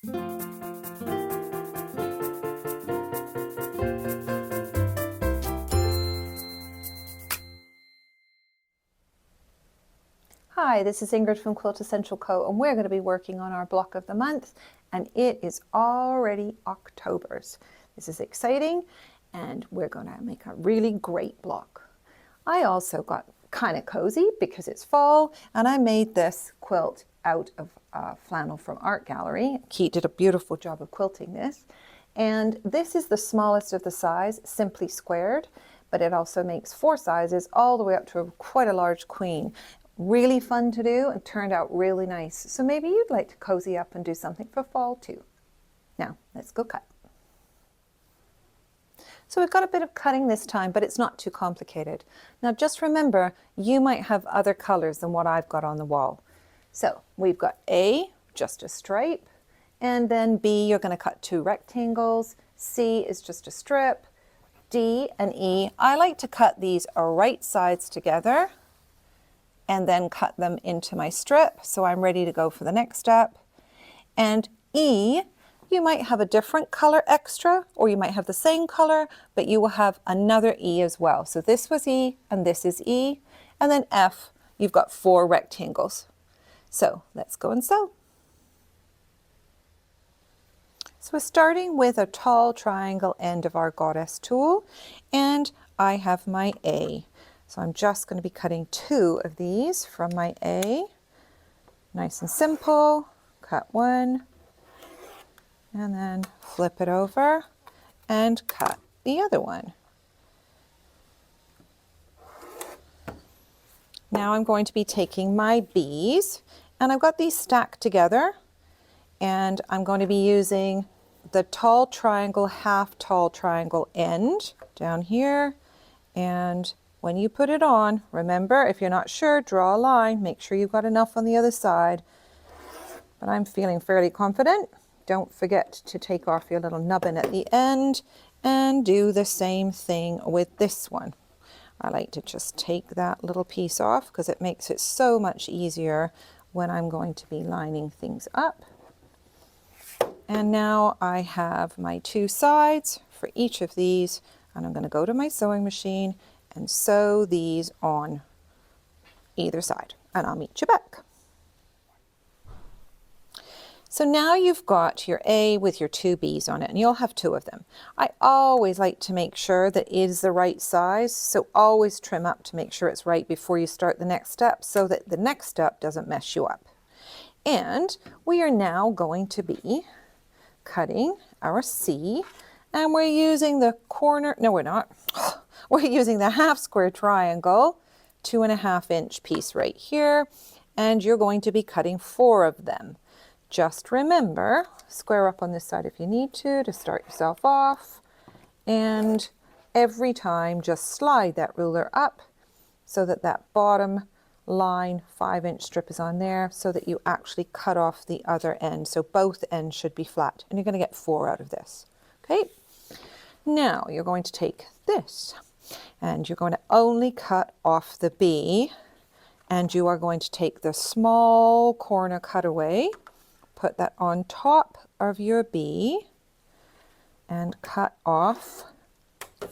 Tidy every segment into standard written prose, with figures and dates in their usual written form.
Hi, this is Ingrid from Quiltessential Co, and we're going to be working on our block of the month, and it is already October's. This is exciting, and we're going to make a really great block. I also got kind of cozy because it's fall, and I made this quilt out of flannel from Art Gallery. Keith did a beautiful job of quilting this, and this is the smallest of the size, simply squared, but it also makes 4 sizes all the way up to quite a large queen. Really fun to do and turned out really nice. So maybe you'd like to cozy up and do something for fall too. Now let's go cut. So we've got a bit of cutting this time, but it's not too complicated. Now just remember, you might have other colors than what I've got on the wall. So we've got A, just a stripe, and then B, you're going to cut 2 rectangles. C is just a strip. D and E, I like to cut these right sides together and then cut them into my strip, so I'm ready to go for the next step. And E, you might have a different color extra, or you might have the same color, but you will have another E as well. So this was E, and this is E, and then F, you've got 4 rectangles. So let's go and sew. So we're starting with a tall triangle end of our goddess tool, and I have my A. So I'm just going to be cutting 2 of these from my A. Nice and simple. Cut 1, and then flip it over and cut the other one. Now I'm going to be taking my B's, and I've got these stacked together, and I'm going to be using the tall triangle, half tall triangle end down here, and when you put it on, remember, if you're not sure, draw a line. Make sure you've got enough on the other side. But I'm feeling fairly confident. Don't forget to take off your little nubbin at the end and do the same thing with this one. I like to just take that little piece off because it makes it so much easier when I'm going to be lining things up. And now I have my 2 sides for each of these, and I'm going to go to my sewing machine and sew these on either side, and I'll meet you back. So now you've got your A with your 2 B's on it, and you'll have 2 of them. I always like to make sure that it is the right size, so always trim up to make sure it's right before you start the next step, so that the next step doesn't mess you up. And we are now going to be cutting our C, and we're using the corner, no we're not, we're using the half square triangle, 2.5 inch piece right here, and you're going to be cutting 4 of them. Just remember, square up on this side if you need to start yourself off, and every time just slide that ruler up so that that bottom line 5-inch strip is on there, so that you actually cut off the other end. So both ends should be flat, and you're going to get 4 out of this. Okay, now you're going to take this, and you're going to only cut off the B, and you are going to take the small corner cutaway, put that on top of your B, and cut off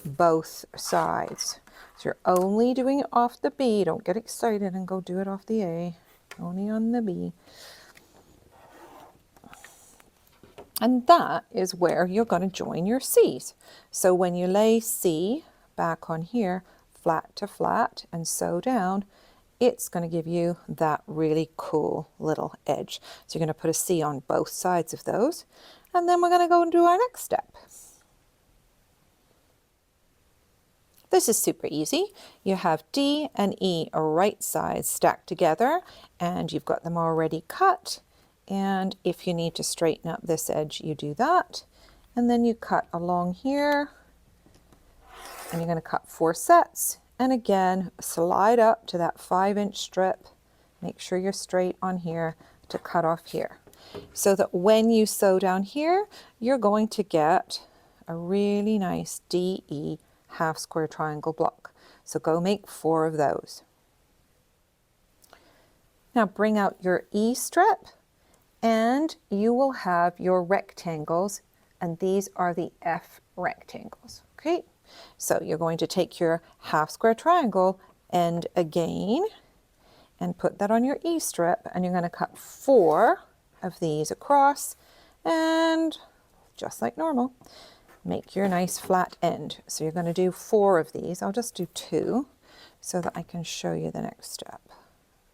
both sides. So you're only doing it off the B. Don't get excited and go do it off the A, only on the B. And that is where you're going to join your C's. So when you lay C back on here, flat to flat, and sew down, it's going to give you that really cool little edge. So you're going to put a C on both sides of those, and then we're going to go and do our next step. This is super easy. You have D and E right sides stacked together, and you've got them already cut. And if you need to straighten up this edge, you do that. And then you cut along here, and you're going to cut 4 sets. And again, slide up to that 5-inch strip. Make sure you're straight on here to cut off here, so that when you sew down here, you're going to get a really nice DE half square triangle block. So go make 4 of those. Now bring out your E strip And you will have your rectangles, and these are the F rectangles. Okay, so you're going to take your half square triangle end again and put that on your E strip, and you're going to cut 4 of these across, and just like normal, make your nice flat end. So you're going to do 4 of these. I'll just do 2 so that I can show you the next step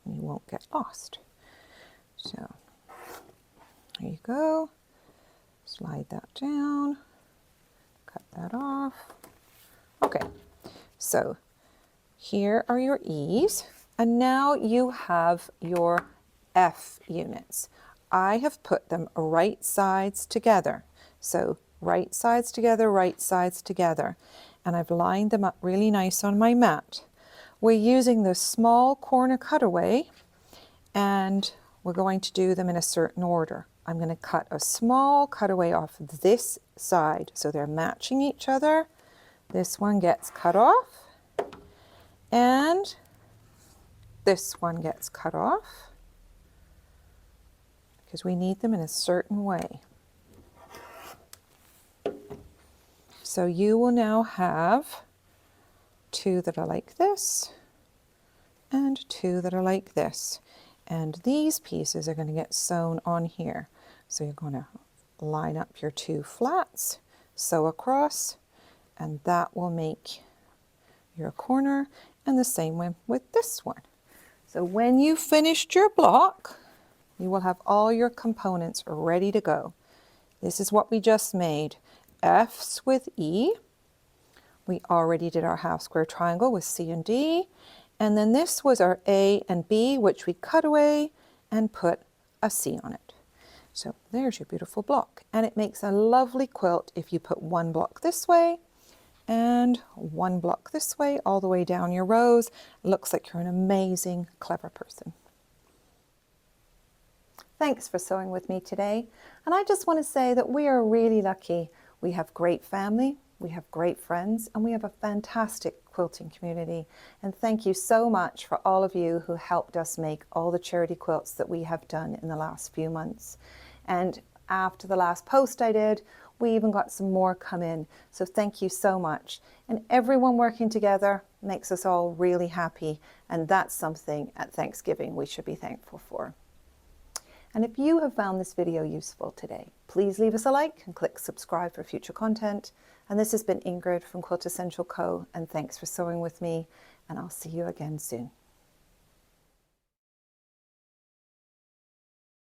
and you won't get lost. So there you go. Slide that down, cut that off. Okay, so here are your E's, and now you have your F units. I have put them right sides together. So right sides together, right sides together. And I've lined them up really nice on my mat. We're using the small corner cutaway, and we're going to do them in a certain order. I'm going to cut a small cutaway off this side, so they're matching each other. This one gets cut off, and this one gets cut off, because we need them in a certain way. So you will now have 2 that are like this, and 2 that are like this. And these pieces are going to get sewn on here. So you're going to line up your 2 flats, sew across, and that will make your corner, and the same way with this one. So when you've finished your block, you will have all your components ready to go. This is what we just made. F's with E. We already did our half square triangle with C and D. And then this was our A and B, which we cut away and put a C on it. So there's your beautiful block. And it makes a lovely quilt if you put 1 block this way and 1 block this way, all the way down your rows. It looks like you're an amazing, clever person. Thanks for sewing with me today. And I just want to say that we are really lucky. We have great family, we have great friends, and we have a fantastic quilting community. And thank you so much for all of you who helped us make all the charity quilts that we have done in the last few months. And after the last post I did, we even got some more come in. So thank you so much. And everyone working together makes us all really happy. And that's something at Thanksgiving we should be thankful for. And if you have found this video useful today, please leave us a like and click subscribe for future content. And this has been Ingrid from Quiltessential Co. And thanks for sewing with me. And I'll see you again soon.